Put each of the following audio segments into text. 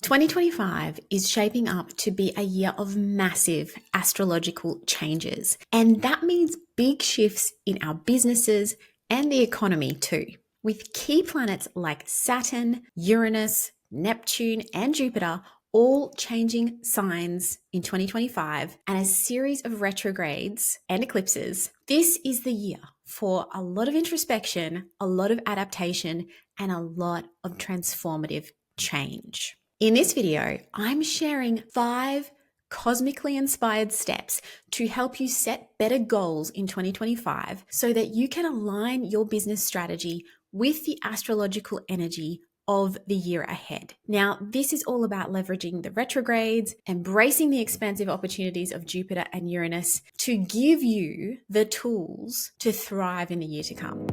2025 is shaping up to be a year of massive astrological changes, and that means big shifts in our businesses and the economy too. With key planets like Saturn, Uranus, Neptune, and Jupiter all changing signs in 2025 and a series of retrogrades and eclipses, this is the year for a lot of introspection, a lot of adaptation, and a lot of transformative change. In this video, I'm sharing 5 cosmically inspired steps to help you set better goals in 2025 so that you can align your business strategy with the astrological energy of the year ahead. Now, this is all about leveraging the retrogrades, embracing the expansive opportunities of Jupiter and Uranus to give you the tools to thrive in the year to come.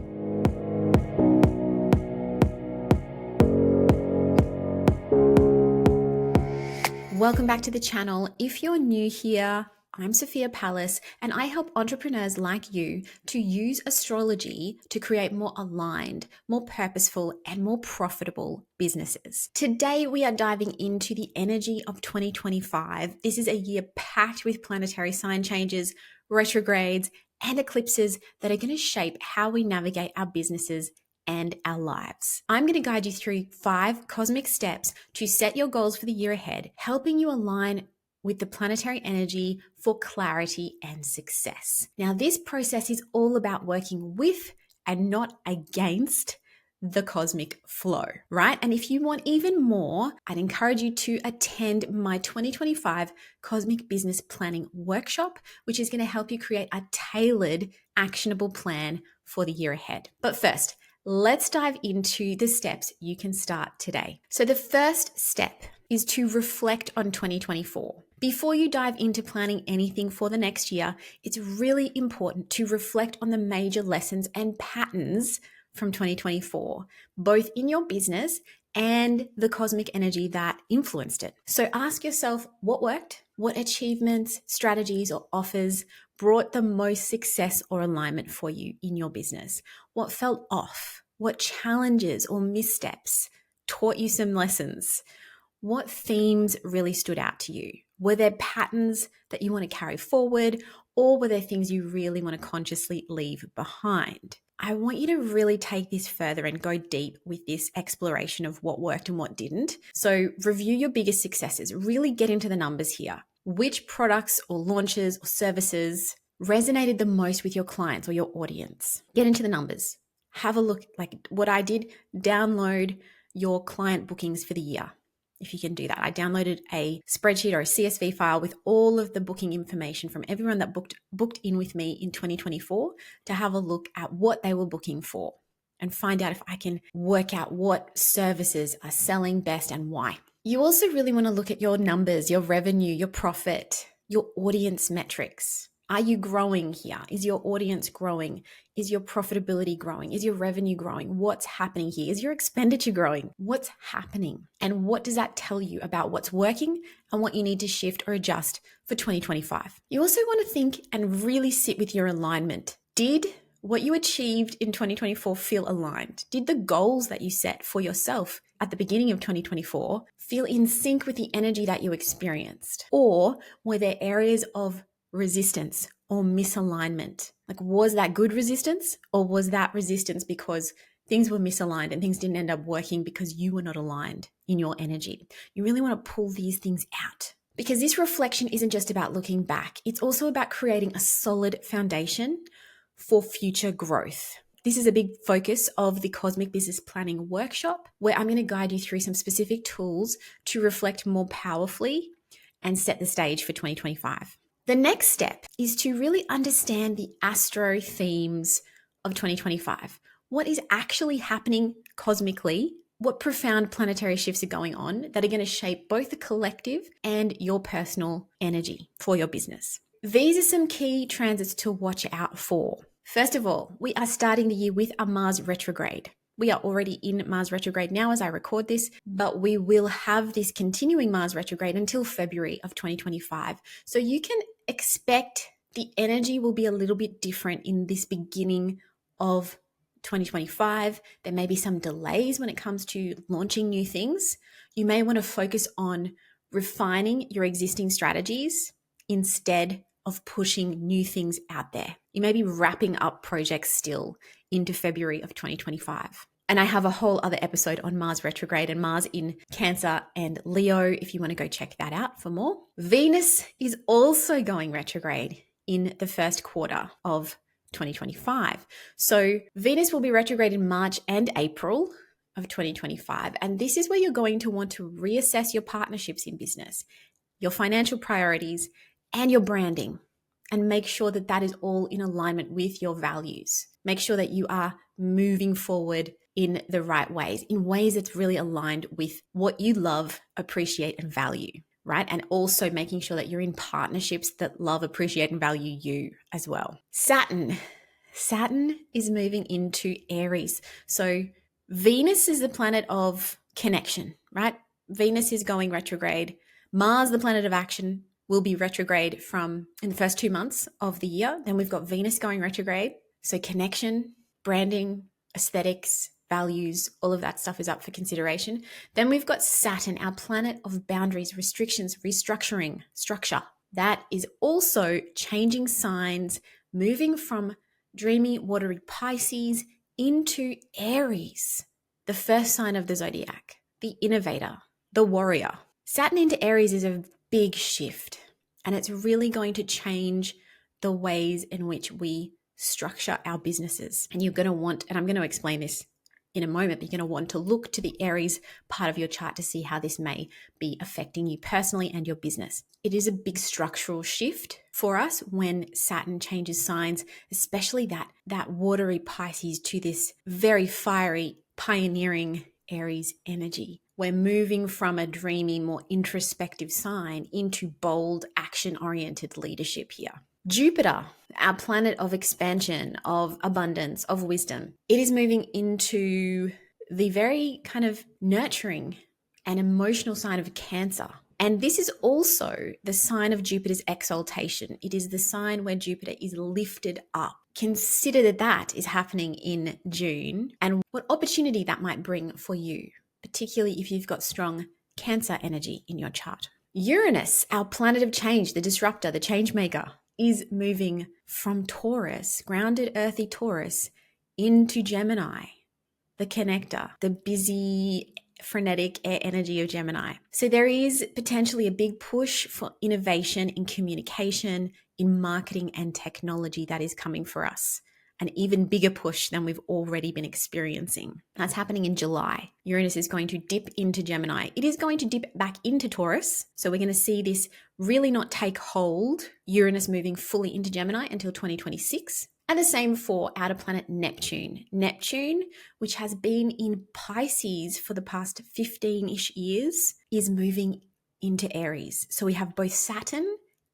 Welcome back to the channel. If you're new here, I'm Sophia Palace, and I help entrepreneurs like you to use astrology to create more aligned, more purposeful, and more profitable businesses. Today, we are diving into the energy of 2025. This is a year packed with planetary sign changes, retrogrades, and eclipses that are going to shape how we navigate our businesses and our lives. I'm going to guide you through 5 cosmic steps to set your goals for the year ahead, helping you align with the planetary energy for clarity and success. Now, this process is all about working with and not against the cosmic flow, right? And if you want even more, I'd encourage you to attend my 2025 Cosmic Business Planning Workshop, which is going to help you create a tailored, actionable plan for the year ahead. But first, let's dive into the steps you can start today. So the first step is to reflect on 2024. Before you dive into planning anything for the next year, it's really important to reflect on the major lessons and patterns from 2024, both in your business and the cosmic energy that influenced it. So ask yourself what worked, what achievements, strategies, or offers brought the most success or alignment for you in your business? What felt off? What challenges or missteps taught you some lessons? What themes really stood out to you? Were there patterns that you want to carry forward, or were there things you really want to consciously leave behind? I want you to really take this further and go deep with this exploration of what worked and what didn't. So review your biggest successes, really get into the numbers here. Which products or launches or services resonated the most with your clients or your audience? Get into the numbers. Have a look, like what I did, download your client bookings for the year. If you can do that, I downloaded a spreadsheet or a CSV file with all of the booking information from everyone that booked in with me in 2024 to have a look at what they were booking for and find out if I can work out what services are selling best and why. You also really want to look at your numbers, your revenue, your profit, your audience metrics. Are you growing here? Is your audience growing? Is your profitability growing? Is your revenue growing? What's happening here? Is your expenditure growing? What's happening? And what does that tell you about what's working and what you need to shift or adjust for 2025? You also want to think and really sit with your alignment. Did what you achieved in 2024 feel aligned? Did the goals that you set for yourself at the beginning of 2024 feel in sync with the energy that you experienced? Or were there areas of resistance or misalignment? Like, was that good resistance, or was that resistance because things were misaligned and things didn't end up working because you were not aligned in your energy? You really want to pull these things out, because this reflection isn't just about looking back. It's also about creating a solid foundation for future growth. This is a big focus of the Cosmic Business Planning Workshop, where I'm going to guide you through some specific tools to reflect more powerfully and set the stage for 2025. The next step is to really understand the astro themes of 2025. What is actually happening cosmically? What profound planetary shifts are going on that are going to shape both the collective and your personal energy for your business? These are some key transits to watch out for. First of all, we are starting the year with a Mars retrograde. We are already in Mars retrograde now as I record this, but we will have this continuing Mars retrograde until February of 2025. So you can expect the energy will be a little bit different in this beginning of 2025. There may be some delays when it comes to launching new things. You may want to focus on refining your existing strategies instead of pushing new things out there. You may be wrapping up projects still into February of 2025. And I have a whole other episode on Mars retrograde and Mars in Cancer and Leo if you want to go check that out for more. Venus is also going retrograde in the first quarter of 2025. So Venus will be retrograde in March and April of 2025. And this is where you're going to want to reassess your partnerships in business, your financial priorities, and your branding, and make sure that that is all in alignment with your values. Make sure that you are moving forward in the right ways, in ways that's really aligned with what you love, appreciate, and value, right? And also making sure that you're in partnerships that love, appreciate, and value you as well. Saturn is moving into Aries. So Venus is the planet of connection, right? Venus is going retrograde. Mars, the planet of action, will be retrograde from in the first 2 months of the year. Then we've got Venus going retrograde. So connection, branding, aesthetics, values, all of that stuff is up for consideration. Then we've got Saturn, our planet of boundaries, restrictions, restructuring, structure. That is also changing signs, moving from dreamy, watery Pisces into Aries, the first sign of the zodiac, the innovator, the warrior. Saturn into Aries is a big shift, and it's really going to change the ways in which we structure our businesses. And you're going to want, and I'm going to explain this in a moment, but you're going to want to look to the Aries part of your chart to see how this may be affecting you personally and your business. It is a big structural shift for us when Saturn changes signs, especially that watery Pisces to this very fiery, pioneering Aries energy. We're moving from a dreamy, more introspective sign into bold, action-oriented leadership here. Jupiter, our planet of expansion, of abundance, of wisdom, it is moving into the very kind of nurturing and emotional sign of Cancer. And this is also the sign of Jupiter's exaltation. It is the sign where Jupiter is lifted up. Consider that is happening in June and what opportunity that might bring for you, particularly if you've got strong Cancer energy in your chart. Uranus, our planet of change, the disruptor, the change maker, is moving from Taurus, grounded, earthy Taurus, into Gemini, the connector, the busy, frenetic air energy of Gemini. So there is potentially a big push for innovation in communication, in marketing and technology that is coming for us. An even bigger push than we've already been experiencing. That's happening in July. Uranus is going to dip into Gemini. It is going to dip back into Taurus. So we're going to see this really not take hold, Uranus moving fully into Gemini until 2026. And the same for outer planet Neptune. Neptune, which has been in Pisces for the past 15-ish years, is moving into Aries. So we have both Saturn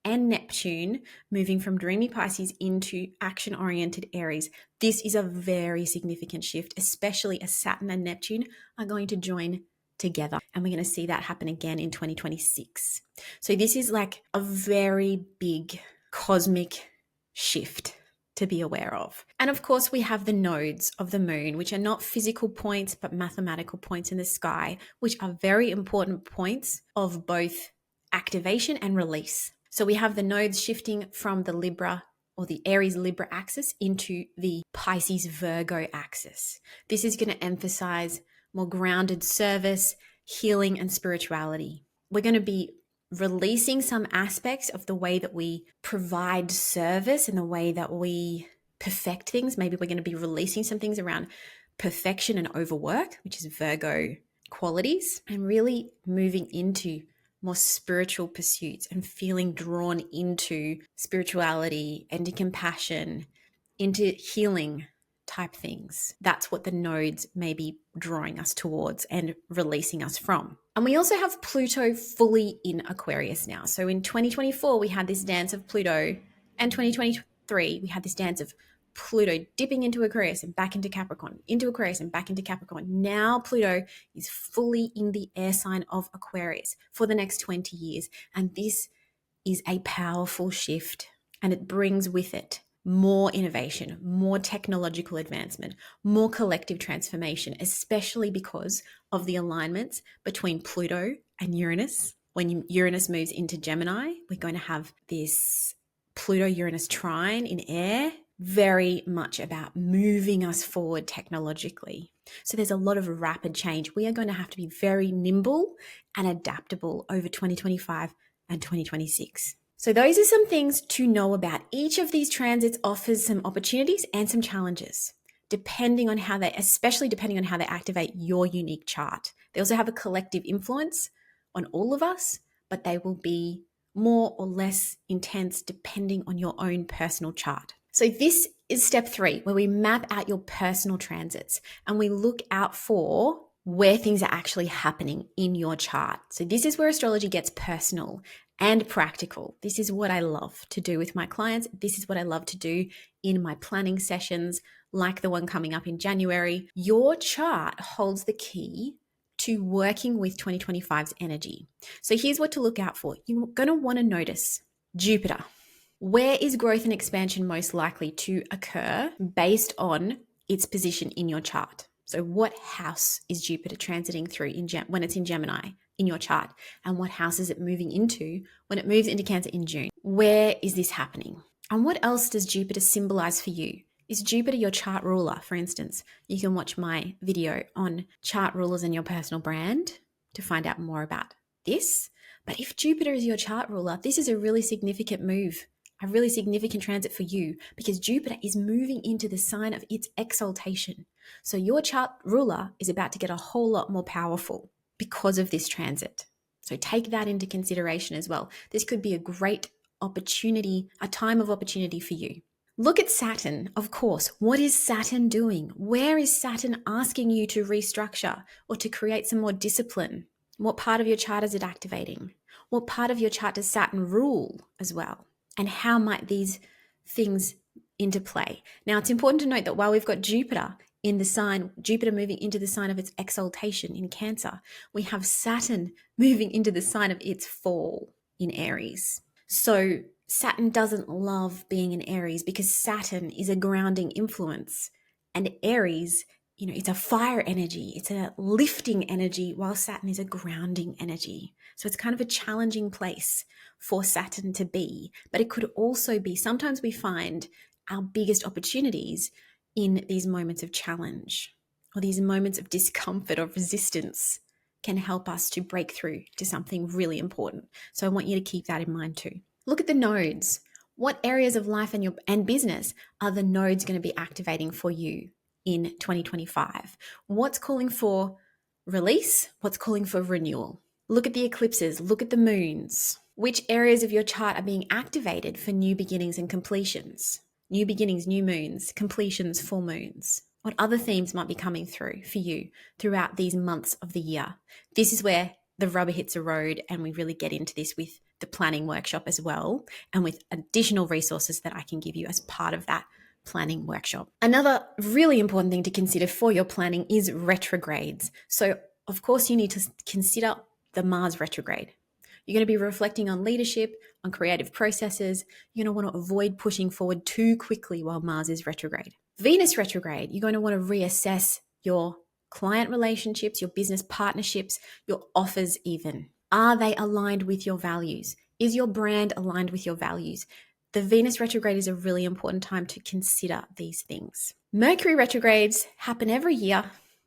and Neptune moving from dreamy Pisces into action-oriented Aries. This is a very significant shift, especially as Saturn and Neptune are going to join together. And we're going to see that happen again in 2026. So this is like a very big cosmic shift to be aware of. And of course, we have the nodes of the moon, which are not physical points, but mathematical points in the sky, which are very important points of both activation and release. So we have the nodes shifting from the Libra or the Aries Libra axis into the Pisces Virgo axis. This is going to emphasize more grounded service, healing, and spirituality. We're going to be releasing some aspects of the way that we provide service and the way that we perfect things. Maybe we're going to be releasing some things around perfection and overwork, which is Virgo qualities, and really moving into more spiritual pursuits and feeling drawn into spirituality, into compassion, into healing type things. That's what the nodes may be drawing us towards and releasing us from. And we also have Pluto fully in Aquarius now. So in 2024, we had this dance of Pluto, and 2023, we had this dance of Pluto dipping into Aquarius and back into Capricorn, into Aquarius and back into Capricorn. Now Pluto is fully in the air sign of Aquarius for the next 20 years. And this is a powerful shift, and it brings with it more innovation, more technological advancement, more collective transformation, especially because of the alignments between Pluto and Uranus. When Uranus moves into Gemini, we're going to have this Pluto-Uranus trine in air, very much about moving us forward technologically. So there's a lot of rapid change. We are going to have to be very nimble and adaptable over 2025 and 2026. So those are some things to know about. Each of these transits offers some opportunities and some challenges, especially depending on how they activate your unique chart. They also have a collective influence on all of us, but they will be more or less intense depending on your own personal chart. So this is step 3, where we map out your personal transits and we look out for where things are actually happening in your chart. So this is where astrology gets personal and practical. This is what I love to do with my clients. This is what I love to do in my planning sessions, like the one coming up in January. Your chart holds the key to working with 2025's energy. So here's what to look out for. You're going to want to notice Jupiter. Where is growth and expansion most likely to occur based on its position in your chart? So what house is Jupiter transiting through when it's in Gemini in your chart? And what house is it moving into when it moves into Cancer in June? Where is this happening? And what else does Jupiter symbolize for you? Is Jupiter your chart ruler, for instance? You can watch my video on chart rulers and your personal brand to find out more about this. But if Jupiter is your chart ruler, this is a really significant move, a really significant transit for you, because Jupiter is moving into the sign of its exaltation. So your chart ruler is about to get a whole lot more powerful because of this transit. So take that into consideration as well. This could be a great opportunity, a time of opportunity for you. Look at Saturn, of course. What is Saturn doing? Where is Saturn asking you to restructure or to create some more discipline? What part of your chart is it activating? What part of your chart does Saturn rule as well? And how might these things interplay? Now, it's important to note that while we've got Jupiter in the sign, Jupiter moving into the sign of its exaltation in Cancer, we have Saturn moving into the sign of its fall in Aries. So Saturn doesn't love being in Aries because Saturn is a grounding influence, and Aries, it's a fire energy. It's a lifting energy, while Saturn is a grounding energy. So it's kind of a challenging place for Saturn to be, but it could also be, sometimes we find our biggest opportunities in these moments of challenge or these moments of discomfort or resistance can help us to break through to something really important. So I want you to keep that in mind too. Look at the nodes. What areas of life and business are the nodes going to be activating for you in 2025? What's calling for release? What's calling for renewal? Look at the eclipses. Look at the moons. Which areas of your chart are being activated for new beginnings and completions? New beginnings, new moons, completions, full moons. What other themes might be coming through for you throughout these months of the year? This is where the rubber hits the road, and we really get into this with the planning workshop as well, and with additional resources that I can give you as part of that planning workshop. Another really important thing to consider for your planning is retrogrades. So of course you need to consider the Mars retrograde. You're going to be reflecting on leadership, on creative processes. You're going to want to avoid pushing forward too quickly while Mars is retrograde. Venus retrograde, you're going to want to reassess your client relationships, your business partnerships, your offers even. Are they aligned with your values? Is your brand aligned with your values? The Venus retrograde is a really important time to consider these things. Mercury retrogrades happen every year.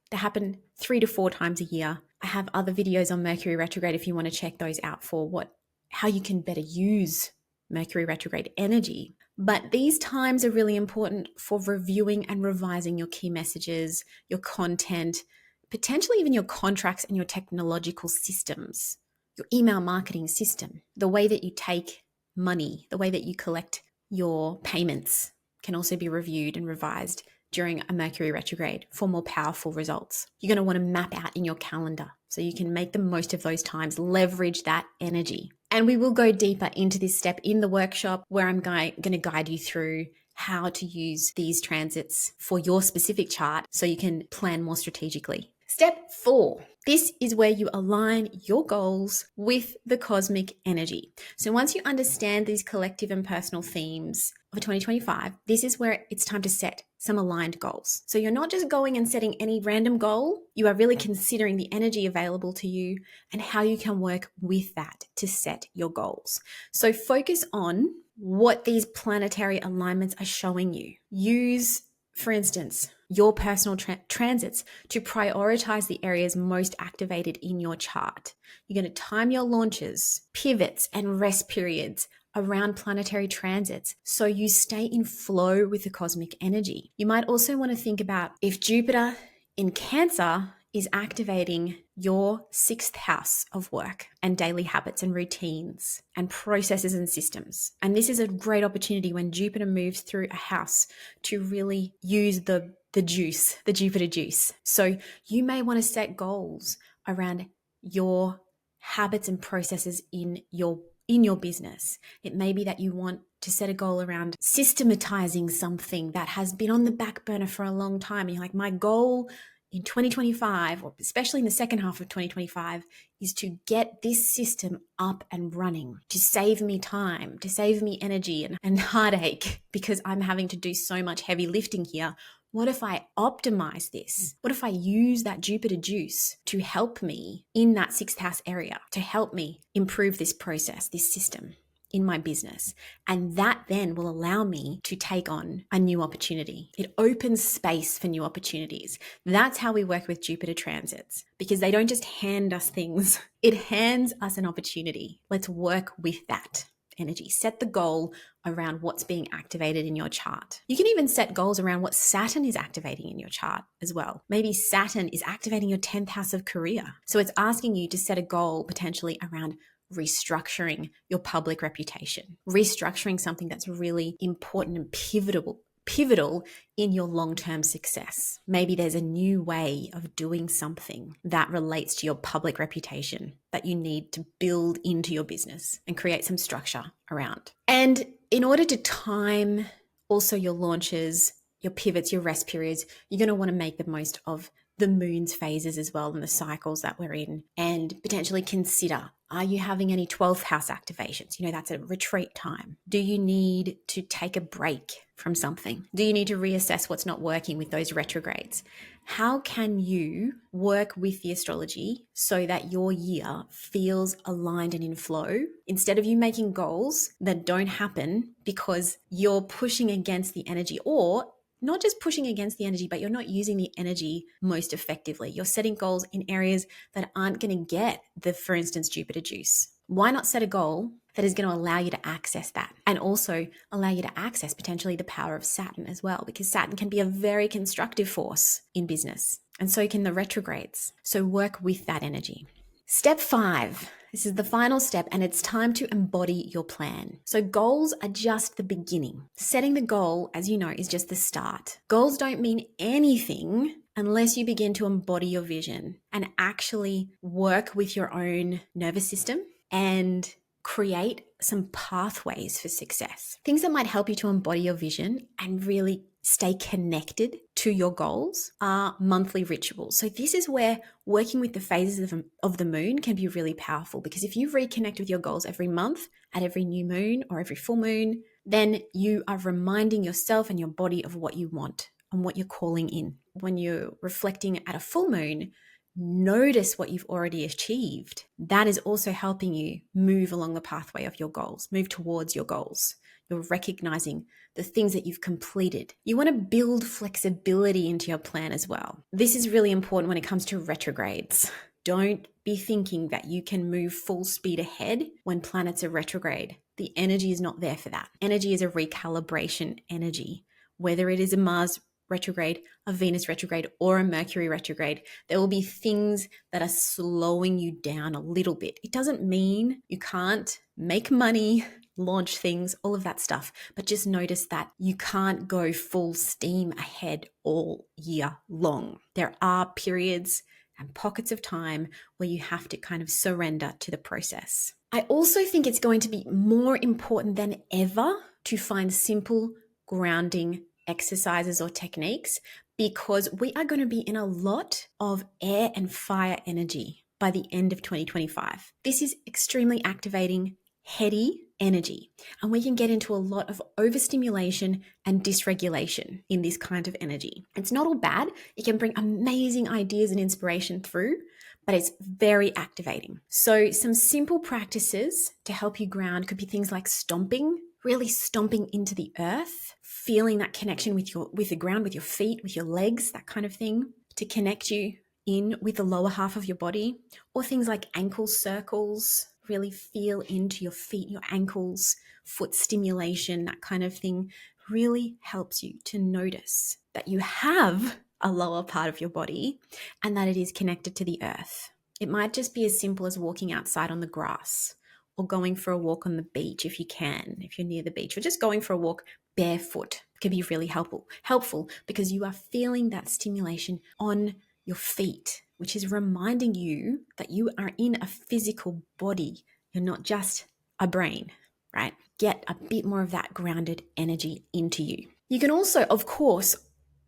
They happen 3 to 4 times a year. I have other videos on Mercury retrograde if you want to check those out for how you can better use Mercury retrograde energy. But these times are really important for reviewing and revising your key messages, your content, potentially even your contracts and your technological systems, your email marketing system. The way that you take money, the way that you collect your payments can also be reviewed and revised during a Mercury retrograde for more powerful results. You're going to want to map out in your calendar so you can make the most of those times, leverage that energy. And we will go deeper into this step in the workshop, where I'm going to guide you through how to use these transits for your specific chart so you can plan more strategically. Step 4. This is where you align your goals with the cosmic energy. So once you understand these collective and personal themes of 2025, this is where it's time to set some aligned goals. So you're not just going and setting any random goal, you are really considering the energy available to you and how you can work with that to set your goals. So focus on what these planetary alignments are showing you. Use, for instance, your personal transits to prioritize the areas most activated in your chart. You're going to time your launches, pivots, and rest periods around planetary transits so you stay in flow with the cosmic energy. You might also want to think about if Jupiter in Cancer is activating your 6th house of work and daily habits and routines and processes and systems. And this is a great opportunity when Jupiter moves through a house to really use the juice, the Jupiter juice. So you may want to set goals around your habits and processes in your business. It may be that you want to set a goal around systematizing something that has been on the back burner for a long time. And you're like, my goal in 2025, or especially in the second half of 2025, is to get this system up and running, to save me time, to save me energy and heartache, because I'm having to do so much heavy lifting here. What if I optimize this? What if I use that Jupiter juice to help me in that 6th house area, to help me improve this process, this system in my business? And that then will allow me to take on a new opportunity. It opens space for new opportunities. That's how we work with Jupiter transits, because they don't just hand us things. It hands us an opportunity. Let's work with that energy. Set the goal around what's being activated in your chart. You can even set goals around what Saturn is activating in your chart as well. Maybe Saturn is activating your 10th house of career. So it's asking you to set a goal potentially around restructuring your public reputation, restructuring something that's really important and pivotal in your long-term success. Maybe there's a new way of doing something that relates to your public reputation that you need to build into your business and create some structure around. And in order to time also your launches, your pivots, your rest periods, you're going to want to make the most of the moon's phases as well and the cycles that we're in, and potentially consider, are you having any 12th house activations? That's a retreat time. Do you need to take a break from something? Do you need to reassess what's not working with those retrogrades? How can you work with the astrology so that your year feels aligned and in flow, instead of you making goals that don't happen because you're pushing against the energy, or not just pushing against the energy, but you're not using the energy most effectively. You're setting goals in areas that aren't going to get for instance, Jupiter juice. Why not set a goal that is going to allow you to access that, and also allow you to access potentially the power of Saturn as well, because Saturn can be a very constructive force in business, and so can the retrogrades. So work with that energy. Step 5. This is the final step, and it's time to embody your plan. So goals are just the beginning. Setting the goal, as you know, is just the start. Goals don't mean anything unless you begin to embody your vision and actually work with your own nervous system and create some pathways for success. Things that might help you to embody your vision and really stay connected to your goals are monthly rituals. So this is where working with the phases of the moon can be really powerful, because if you reconnect with your goals every month, at every new moon or every full moon, then you are reminding yourself and your body of what you want and what you're calling in. When you're reflecting at a full moon, notice what you've already achieved. That is also helping you move along the pathway of your goals, move towards your goals. You're recognizing the things that you've completed. You want to build flexibility into your plan as well. This is really important when it comes to retrogrades. Don't be thinking that you can move full speed ahead when planets are retrograde. The energy is not there for that. Energy is a recalibration energy. Whether it is a Mars retrograde, a Venus retrograde, or a Mercury retrograde, there will be things that are slowing you down a little bit. It doesn't mean you can't make money, launch things, all of that stuff, but just notice that you can't go full steam ahead all year long. There are periods and pockets of time where you have to kind of surrender to the process. I also think it's going to be more important than ever to find simple grounding exercises or techniques, because we are going to be in a lot of air and fire energy by the end of 2025. This is extremely activating, heady energy, and we can get into a lot of overstimulation and dysregulation in this kind of energy. It's not all bad. It can bring amazing ideas and inspiration through, but it's very activating. So some simple practices to help you ground could be things like stomping, really stomping into the earth, feeling that connection with the ground, with your feet, with your legs, that kind of thing, to connect you in with the lower half of your body, or things like ankle circles, really feel into your feet, your ankles, foot stimulation, that kind of thing really helps you to notice that you have a lower part of your body and that it is connected to the earth. It might just be as simple as walking outside on the grass or going for a walk on the beach if you can, if you're near the beach, or just going for a walk barefoot can be really helpful because you are feeling that stimulation on your feet, which is reminding you that you are in a physical body. You're not just a brain, right? Get a bit more of that grounded energy into you. You can also, of course,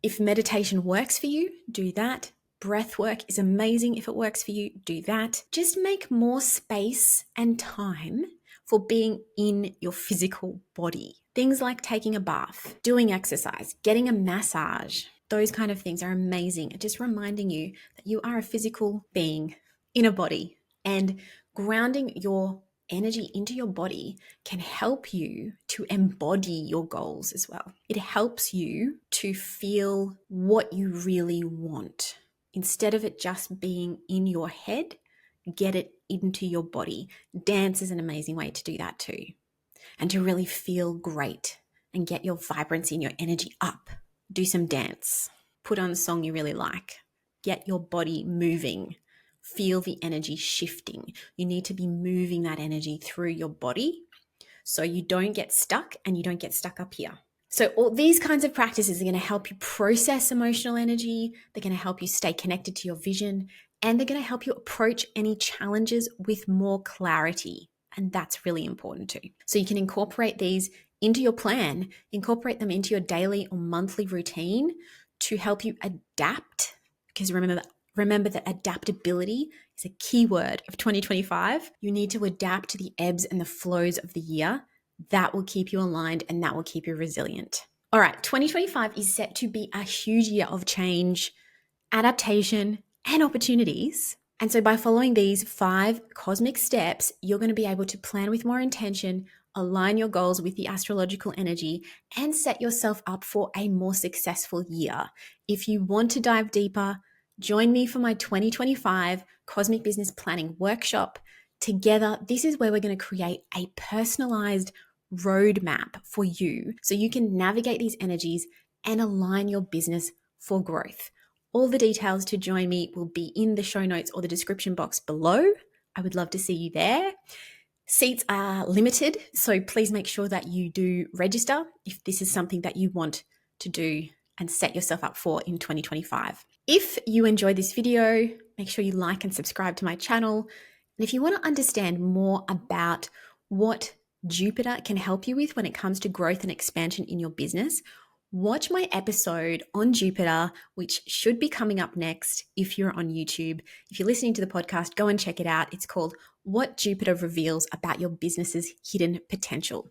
if meditation works for you, do that. Breath work is amazing. If it works for you, do that. Just make more space and time for being in your physical body. Things like taking a bath, doing exercise, getting a massage, those kind of things are amazing. Just reminding you that you are a physical being in a body, and grounding your energy into your body can help you to embody your goals as well. It helps you to feel what you really want. Instead of it just being in your head, get it into your body. Dance is an amazing way to do that too. And to really feel great and get your vibrancy and your energy up. Do some dance. Put on a song you really like. Get your body moving. Feel the energy shifting. You need to be moving that energy through your body so you don't get stuck and you don't get stuck up here. So all these kinds of practices are going to help you process emotional energy. They're going to help you stay connected to your vision, and they're going to help you approach any challenges with more clarity. And that's really important too. So you can incorporate these into your plan, incorporate them into your daily or monthly routine to help you adapt. Because remember that adaptability is a key word of 2025. You need to adapt to the ebbs and the flows of the year. That will keep you aligned and that will keep you resilient. All right, 2025 is set to be a huge year of change, adaptation, and opportunities. And so by following these 5 cosmic steps, you're going to be able to plan with more intention, align your goals with the astrological energy, and set yourself up for a more successful year. If you want to dive deeper, join me for my 2025 Cosmic Business Planning Workshop. Together, this is where we're going to create a personalized roadmap for you so you can navigate these energies and align your business for growth. All the details to join me will be in the show notes or the description box below. I would love to see you there. Seats are limited, so please make sure that you do register if this is something that you want to do and set yourself up for in 2025. If you enjoyed this video, make sure you like and subscribe to my channel. And if you want to understand more about what Jupiter can help you with when it comes to growth and expansion in your business, watch my episode on Jupiter, which should be coming up next if you're on YouTube. If you're listening to the podcast, go and check it out. It's called What Jupiter Reveals About Your Business's Hidden Potential.